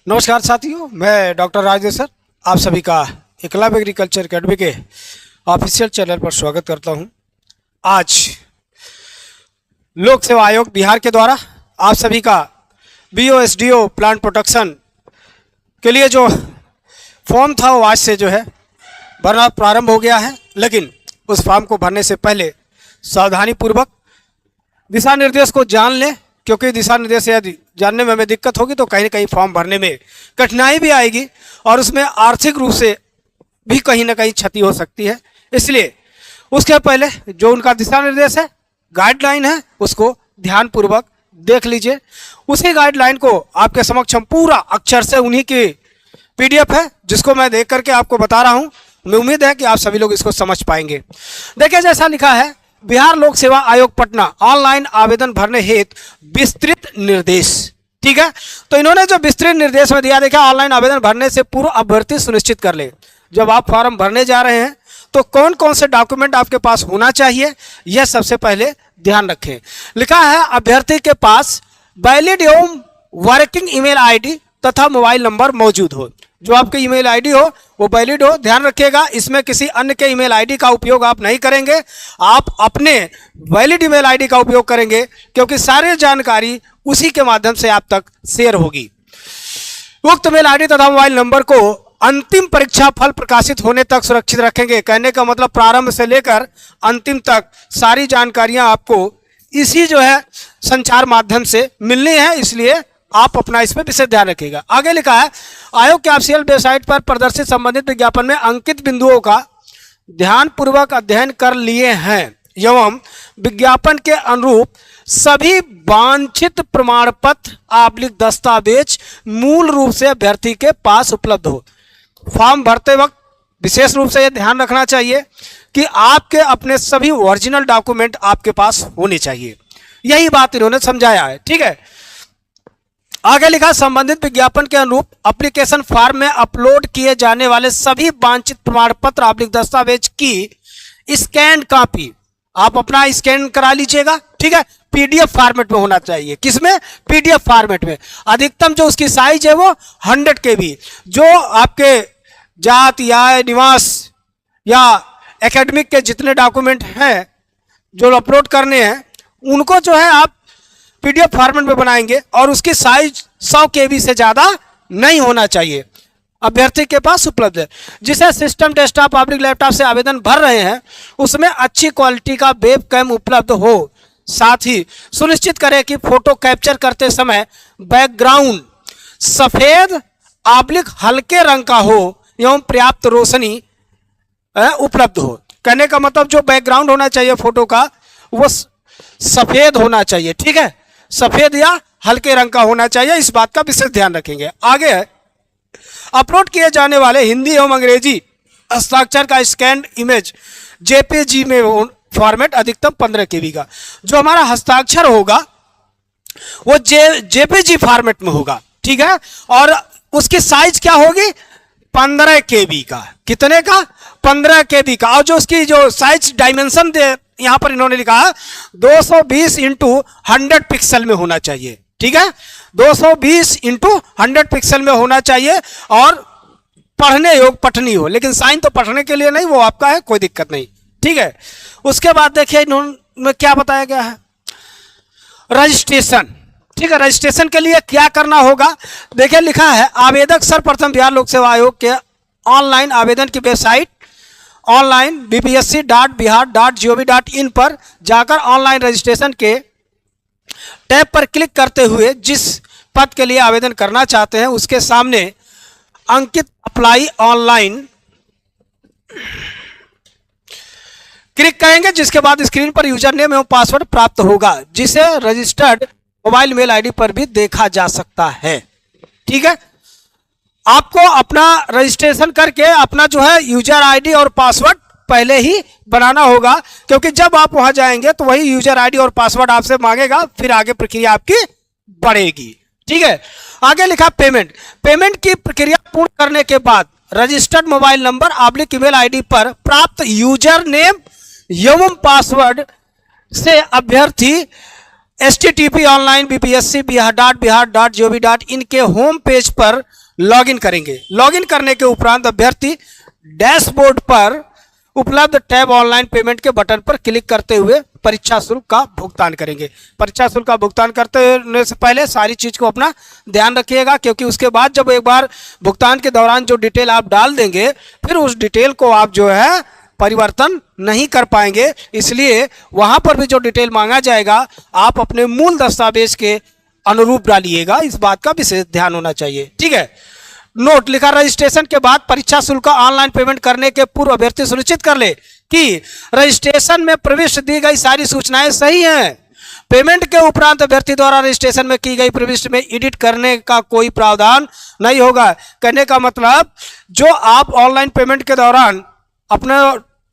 नमस्कार साथियों, मैं डॉक्टर राजेश सर आप सभी का एकलव्य एग्रीकल्चर अकेडमी के ऑफिशियल चैनल पर स्वागत करता हूं। आज लोक सेवा आयोग बिहार के द्वारा आप सभी का BOSDO प्लांट प्रोटेक्शन के लिए जो फॉर्म था वो आज से जो है भरना प्रारंभ हो गया है। लेकिन उस फॉर्म को भरने से पहले सावधानीपूर्वक दिशा निर्देश को जान लें, क्योंकि दिशा निर्देश यदि जानने में हमें दिक्कत होगी तो कहीं ना कहीं फॉर्म भरने में कठिनाई भी आएगी और उसमें आर्थिक रूप से भी कहीं ना कहीं क्षति हो सकती है। इसलिए उसके पहले जो उनका दिशा निर्देश है, गाइडलाइन है, उसको ध्यानपूर्वक देख लीजिए। उसी गाइडलाइन को आपके समक्ष हम पूरा अक्षर से उन्हीं की PDF है जिसको मैं देख करके आपको बता रहा हूँ। मैं उम्मीद है कि आप सभी लोग इसको समझ पाएंगे। देखिए, जैसा लिखा है, बिहार लोक सेवा आयोग पटना ऑनलाइन आवेदन भरने हेतु विस्तृत निर्देश। ठीक है, तो इन्होंने जो विस्तृत निर्देश में दिया, देखा, ऑनलाइन आवेदन भरने से पूर्व अभ्यर्थी सुनिश्चित कर ले जब आप फॉर्म भरने जा रहे हैं तो कौन कौन से डॉक्यूमेंट आपके पास होना चाहिए, यह सबसे पहले ध्यान रखें। लिखा है, अभ्यर्थी के पास वैलिड एवं वर्किंग ईमेल ID तथा मोबाइल नंबर मौजूद हो। जो आपके ईमेल ID हो वो वैलिड हो। ध्यान रखिएगा, इसमें किसी अन्य के ईमेल ID का उपयोग आप नहीं करेंगे, आप अपने वैलिड ईमेल ID का उपयोग करेंगे, क्योंकि सारी जानकारी उसी के माध्यम से आप तक शेयर होगी। उक्त मेल ID तथा मोबाइल नंबर को अंतिम परीक्षा फल प्रकाशित होने तक सुरक्षित रखेंगे। कहने का मतलब प्रारंभ से लेकर अंतिम तक सारी जानकारियां आपको इसी जो है संचार माध्यम से मिलनी है, इसलिए आप अपना इसमें विशेष ध्यान रखिएगा। आगे लिखा है, आयोग के ऑफिशियल वेबसाइट पर प्रदर्शित संबंधित विज्ञापन में अंकित बिंदुओं का ध्यानपूर्वक अध्ययन कर लिए हैं एवं विज्ञापन के अनुरूप सभी वांछित प्रमाण पत्र / दस्तावेज मूल रूप से अभ्यर्थी के पास उपलब्ध हो। फॉर्म भरते वक्त विशेष रूप से यह ध्यान रखना चाहिए कि आपके अपने सभी ओरिजिनल डॉक्यूमेंट आपके पास होने चाहिए। यही बात इन्होंने समझाया है। ठीक है, आगे लिखा, संबंधित विज्ञापन के अनुरूप एप्लीकेशन फॉर्म में अपलोड किए जाने वाले सभी वांछित प्रमाण पत्र / दस्तावेज की स्कैन कॉपी आप अपना स्कैन करा लीजिएगा। ठीक है, PDF फॉर्मेट में होना चाहिए। किसमें? PDF फॉर्मेट में। अधिकतम जो उसकी साइज है वो 100 KB। जो आपके जाति या निवास या एकेडमिक के जितने डॉक्यूमेंट हैं जो अपलोड करने हैं, उनको जो है आप PDF फॉर्मेट में बनाएंगे और उसकी साइज 100 KB से ज़्यादा नहीं होना चाहिए। अभ्यर्थी के पास उपलब्ध है। जिसे सिस्टम, डेस्कटॉप, लैपटॉप से आवेदन भर रहे हैं उसमें अच्छी क्वालिटी का वेबकैम उपलब्ध हो। साथ ही सुनिश्चित करें कि फोटो कैप्चर करते समय बैकग्राउंड सफ़ेद / हल्के रंग का हो एवं पर्याप्त रोशनी उपलब्ध हो। कहने का मतलब जो बैकग्राउंड होना चाहिए फोटो का वो सफ़ेद होना चाहिए। ठीक है, सफ़ेद या हल्के रंग का होना चाहिए, इस बात का विशेष ध्यान रखेंगे। आगे है, अपलोड किए जाने वाले हिंदी एवं अंग्रेजी हस्ताक्षर का स्कैन इमेज JPG में फॉर्मेट अधिकतम 15 KB का। जो हमारा हस्ताक्षर होगा वो JPG फॉर्मेट में होगा। ठीक है, और उसकी साइज क्या होगी? 15 KB का। कितने का? 15 KB का। और जो उसकी जो साइज डायमेंशन दे यहां पर इन्होंने लिखा है 220 × 100 पिक्सल में होना चाहिए। ठीक है, 220 × 100 पिक्सल में होना चाहिए और पढ़ने योग पठनी हो, लेकिन साइन तो पढ़ने के लिए नहीं, वो आपका है, कोई दिक्कत नहीं। ठीक है, उसके बाद देखिए इन्होंने क्या बताया गया है, रजिस्ट्रेशन। ठीक है, रजिस्ट्रेशन के लिए क्या करना होगा? देखिए, लिखा है, आवेदक सर्वप्रथम बिहार लोक सेवा आयोग के ऑनलाइन आवेदन की वेबसाइट ऑनलाइन bpsc.bihar.gov.in पर जाकर ऑनलाइन रजिस्ट्रेशन के टैब पर क्लिक करते हुए जिस पद के लिए आवेदन करना चाहते हैं उसके सामने अंकित अप्लाई ऑनलाइन क्लिक करेंगे, जिसके बाद स्क्रीन पर यूजर नेम एवं पासवर्ड प्राप्त होगा, जिसे रजिस्टर्ड मोबाइल मेल ID पर भी देखा जा सकता है। ठीक है, आपको अपना रजिस्ट्रेशन करके अपना जो है यूजर ID और पासवर्ड पहले ही बनाना होगा, क्योंकि जब आप वहां जाएंगे तो वही यूजर ID और पासवर्ड आपसे मांगेगा, फिर आगे प्रक्रिया आपकी बढ़ेगी। ठीक है, आगे लिखा पेमेंट की प्रक्रिया पूर्ण करने के बाद registered mobile number / email ID पर प्राप्त यूजर नेम एवं पासवर्ड से अभ्यर्थी http ऑनलाइन BPSC bihar.bihar.gov.in के होम पेज पर लॉगिन करेंगे। लॉगिन करने के उपरांत अभ्यर्थी डैशबोर्ड पर उपलब्ध टैब ऑनलाइन पेमेंट के बटन पर क्लिक करते हुए परीक्षा शुल्क का भुगतान करेंगे। परीक्षा शुल्क का भुगतान करने से पहले सारी चीज को अपना ध्यान रखिएगा, क्योंकि उसके बाद जब एक बार भुगतान के दौरान जो डिटेल आप डाल देंगे फिर उस डिटेल को आप जो है परिवर्तन नहीं कर पाएंगे। इसलिए वहां पर भी जो डिटेल मांगा जाएगा आप अपने मूल दस्तावेज के अनुरूप डालिएगा। इस बात का विशेष ध्यान होना चाहिए। ठीक है। नोट लिखा, रजिस्ट्रेशन के बाद परीक्षा शुल्क का ऑनलाइन पेमेंट करने के पूर्व अभ्यर्थी सुनिश्चित कर ले कि रजिस्ट्रेशन में प्रविष्ट दी गई सारी सूचनाएं सही हैं। पेमेंट के उपरांत अभ्यर्थी द्वारा रजिस्ट्रेशन में की गई प्रविष्टि में एडिट करने का कोई प्रावधान नहीं होगा। कहने का मतलब जो आप ऑनलाइन पेमेंट के दौरान अपने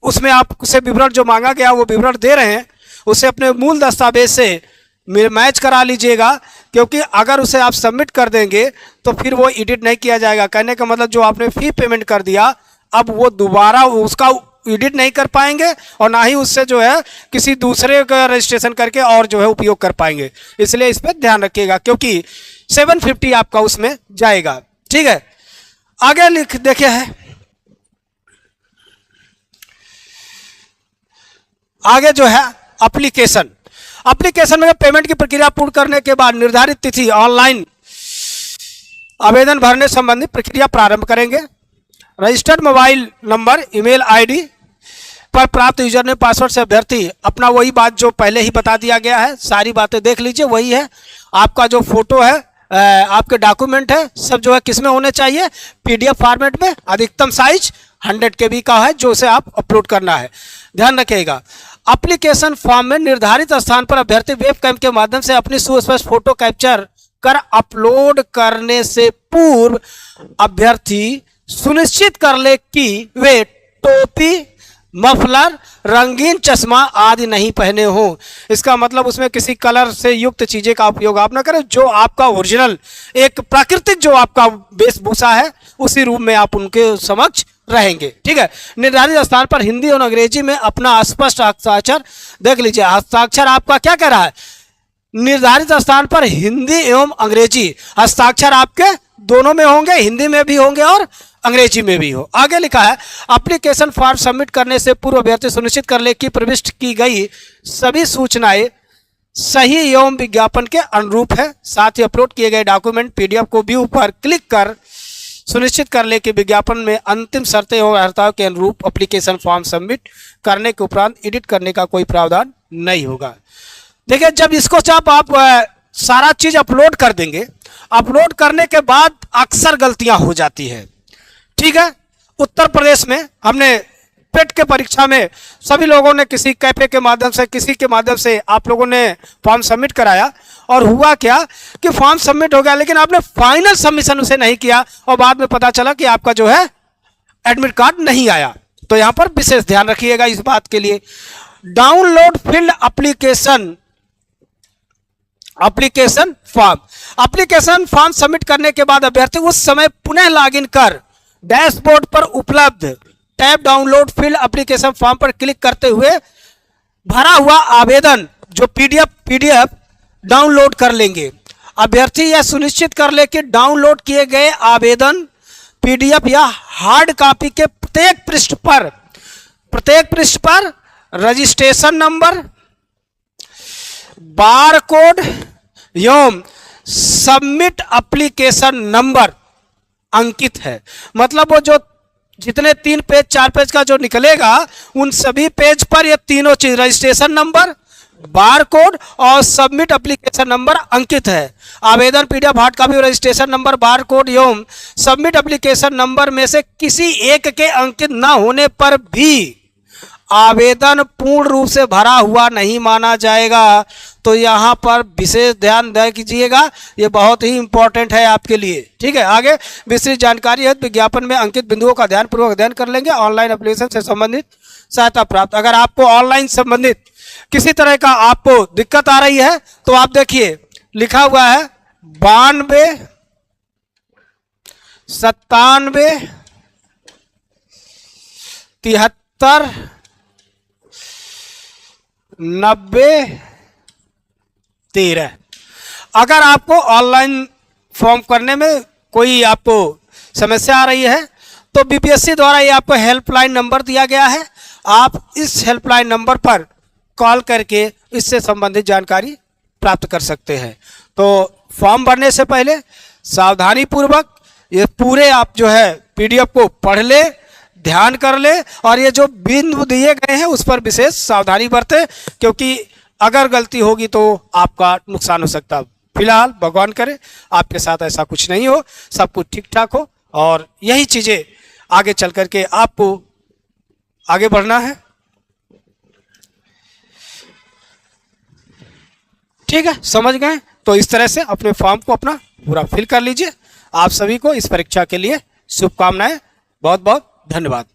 उसमें आपसे विवरण जो मांगा गया वो विवरण दे रहे हैं, उसे अपने मूल दस्तावेज से मैच करा लीजिएगा, क्योंकि अगर उसे आप सबमिट कर देंगे तो फिर वो एडिट नहीं किया जाएगा। कहने का मतलब जो आपने फी पेमेंट कर दिया अब वो दोबारा उसका एडिट नहीं कर पाएंगे और ना ही उससे जो है किसी दूसरे का रजिस्ट्रेशन करके और जो है उपयोग कर पाएंगे। इसलिए इस पर ध्यान रखिएगा, क्योंकि 750 आपका उसमें जाएगा। ठीक है। आगे लिख देखे है, आगे जो है एप्लीकेशन में पेमेंट की प्रक्रिया पूर्ण करने के बाद निर्धारित तिथि ऑनलाइन आवेदन भरने संबंधी प्रक्रिया प्रारंभ करेंगे। Registered mobile number, email ID पर प्राप्त यूजर ने पासवर्ड से अभ्यर्थी अपना वही बात जो पहले ही बता दिया गया है, सारी बातें देख लीजिए, वही है। आपका जो फोटो है, आपके डॉक्यूमेंट है, सब जो है किसमें होने चाहिए, PDF फॉर्मेट में, अधिकतम साइज 100 KB का है जो उसे आप अपलोड करना है। ध्यान रखिएगा। एप्लीकेशन फॉर्म में निर्धारित स्थान पर अभ्यर्थी वेबकैम के माध्यम से अपनी सुस्पष्ट फोटो कैप्चर कर अपलोड करने से पूर्व अभ्यर्थी सुनिश्चित कर ले कि वे टोपी, मफलर, रंगीन चश्मा आदि नहीं पहने हो। इसका मतलब उसमें किसी कलर से युक्त चीजें का उपयोग आप ना करें। जो आपका ओरिजिनल एक प्राकृतिक जो आपका वेशभूषा है उसी रूप में आप उनके समक्ष रहेंगे। ठीक है। निर्धारित स्थान पर हिंदी और अंग्रेजी में अपना स्पष्ट हस्ताक्षर देख लीजिए। हस्ताक्षर आपका क्या कह रहा है, निर्धारित स्थान पर हिंदी एवं अंग्रेजी हस्ताक्षर आपके दोनों में होंगे, हिंदी में भी होंगे और अंग्रेजी में भी हो। आगे लिखा है, एप्लीकेशन फॉर्म सबमिट करने से पूर्व अभ्यर्थी सुनिश्चित कर ले कि प्रविष्ट की गई सभी सूचनाएं सही एवं विज्ञापन के अनुरूप है। साथ ही अपलोड किए गए डॉक्यूमेंट PDF को व्यू पर क्लिक कर सुनिश्चित कर ले कि विज्ञापन में अंतिम शर्तें एवं अर्हताओं के अनुरूप एप्लीकेशन फॉर्म सबमिट करने के उपरांत एडिट करने का कोई प्रावधान नहीं होगा। देखिए, जब आप सारा चीज अपलोड कर देंगे, अपलोड करने के बाद अक्सर गलतियां हो जाती है। ठीक है। उत्तर प्रदेश में हमने पेट के परीक्षा में सभी लोगों ने किसी कैफे के माध्यम से, किसी के माध्यम से आप लोगों ने फॉर्म सबमिट कराया और हुआ क्या कि फॉर्म सबमिट हो गया, लेकिन आपने फाइनल सबमिशन उसे नहीं किया और बाद में पता चला कि आपका जो है एडमिट कार्ड नहीं आया। तो यहां पर विशेष ध्यान रखिएगा इस बात के लिए। Download field application form submit करने के बाद अभ्यर्थी उस समय पुनः लॉगिन कर डैशबोर्ड पर उपलब्ध tab download field application form पर क्लिक करते हुए भरा हुआ आवेदन जो PDF डाउनलोड कर लेंगे। अभ्यर्थी यह सुनिश्चित कर ले कि डाउनलोड किए गए आवेदन PDF या हार्ड कॉपी के प्रत्येक पृष्ठ पर रजिस्ट्रेशन नंबर, बार कोड एवं सबमिट एप्लीकेशन नंबर अंकित है। मतलब वो जो जितने 3 पेज 4 पेज का जो निकलेगा उन सभी पेज पर ये तीनों चीज, रजिस्ट्रेशन नंबर, बार कोड और सबमिट एप्लीकेशन नंबर अंकित है। आवेदन PDF hard copy, registration number, bar code एवं सबमिट एप्लीकेशन नंबर में से किसी एक के अंकित न होने पर भी आवेदन पूर्ण रूप से भरा हुआ नहीं माना जाएगा। तो यहाँ पर विशेष ध्यान दे कीजिएगा, ये बहुत ही इंपॉर्टेंट है आपके लिए। ठीक है। आगे विस्तृत जानकारी है विज्ञापन में अंकित बिंदुओं का ध्यानपूर्वक अध्ययन कर लेंगे। ऑनलाइन एप्लीकेशन से संबंधित सहायता प्राप्त, अगर आपको ऑनलाइन संबंधित किसी तरह का आपको दिक्कत आ रही है तो आप देखिए लिखा हुआ है 92 97 73 90 13। अगर आपको ऑनलाइन फॉर्म करने में कोई आपको समस्या आ रही है तो बीपीएससी द्वारा ये आपको हेल्पलाइन नंबर दिया गया है। आप इस हेल्पलाइन नंबर पर कॉल करके इससे संबंधित जानकारी प्राप्त कर सकते हैं। तो फॉर्म भरने से पहले सावधानी पूर्वक ये पूरे आप जो है पीडीएफ को पढ़ ले, ध्यान कर ले और ये जो बिंदु दिए गए हैं उस पर विशेष सावधानी बरतें, क्योंकि अगर गलती होगी तो आपका नुकसान हो सकता है। फिलहाल भगवान करे आपके साथ ऐसा कुछ नहीं हो, सब कुछ ठीक ठाक हो और यही चीज़ें आगे चल करके आपको आगे बढ़ना है। ठीक है, समझ गए? तो इस तरह से अपने फॉर्म को अपना पूरा फिल कर लीजिए। आप सभी को इस परीक्षा के लिए शुभकामनाएं। बहुत बहुत धन्यवाद।